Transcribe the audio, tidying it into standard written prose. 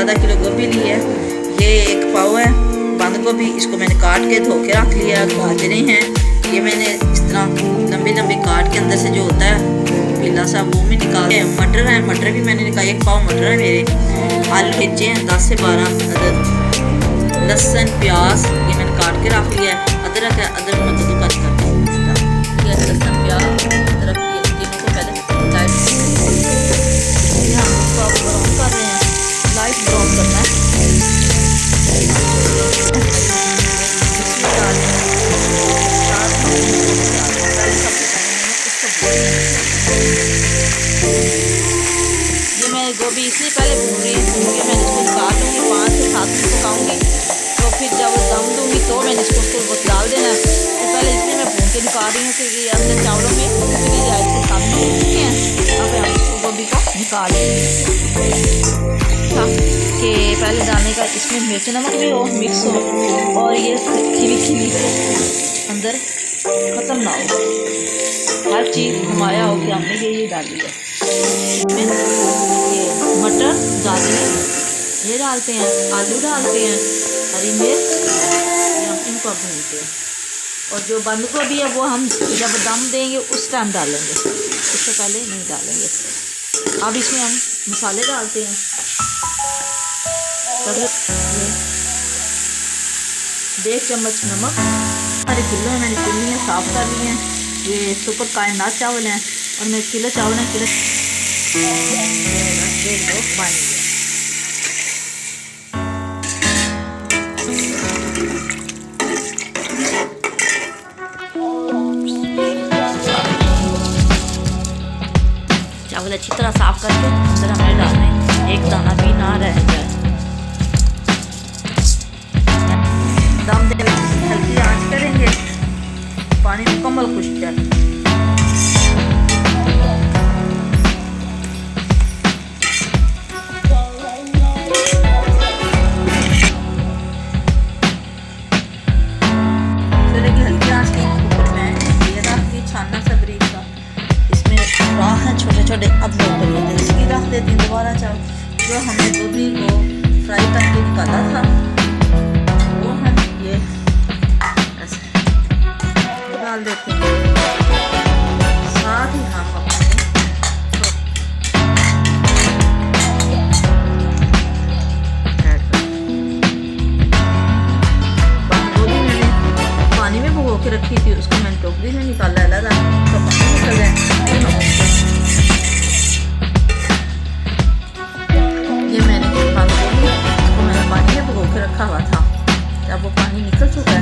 आधा किलो गोभी ली है, ये एक पाव है बंद गोभी, इसको मैंने काट के धो के रख लिया। गाजरें हैं, ये मैंने इस तरह लंबी लंबी काट के अंदर से जो होता है पीला सा वो भी निकाल के। मटर है, मटर भी मैंने निकाले, एक पाव मटर है मेरे। आलू मिर्चे हैं 10 से 12 अदर। लहसुन प्याज ये मैंने काट के रख लिया है। अदरक है, अदरक में कद्दूकस करके ये लहसुन प्याज अदरक ये तीनों को पहले लाइट हम इसको ब्राउन कर रहे हैं, लाइट ब्राउन करना है। ये मैं गोभी इसलिए पहले भून रही हूँ क्योंकि मैं इसको निकाल दूँगी, 5 से 7 मिनट पकाऊँगी, तो फिर जब दम दूँगी तो मैंने इसको उसको डाल देना है। तो पहले इसलिए मैं भून के निकाल रही हूँ क्योंकि अंदर चावलों में उतनी जाए से 7 मिनट हो चुके हैं। अब हम इसको गोभी को निकाल लेंगे कि पहले डालने का इसमें मिर्च नमक भी हो, मिक्स हो और ये खिली खिली अंदर ख़त्म ना हो, हर चीज़ नुमाया हो कि हमने ये डाली है। इसमें ये मटर गाजर ये डालते हैं, आलू डालते हैं, हरी मिर्च हम इनको भूनते हैं। और जो बंद गोभी है वो हम जब दम देंगे उस टाइम डालेंगे, उससे पहले नहीं डालेंगे। अब इसमें हम मसाले डालते हैं। 1 चम्मच नमक, हमारे किलो है, मैंने कुल्लियाँ साफ़ कर ली हैं। ये सुपर कायनात चावल हैं और मैं किलो चावल हैं, किलो 1.5 लोग पानी है। चावल अच्छी तरह साफ़ करके अंदर हमें डालने, एक दाना भी ना रह जाए। दम देने हल्की आंच करेंगे, पानी मुकम्मल खुश्क जाए। हल्की आंच के ऊपर मैं ये रख दी छाना सा बरीक का, इसमें राह है छोटे छोटे। अब लोग इसकी रख देती हूँ दोबारा चावल जो हमने गोभी को फ्राई करके निकाला था, वो हम ये ऐसे डाल देते हैं। साथ ही हम अपने गोभी मैंने पानी में भिगो के रखी थी, उसको मैंने टोकरी में निकाला है, लगा तो पानी निकल जाए। ये मैंने इसको मैंने पानी में भिगो के रखा हुआ था, जब वो पानी निकल चुका है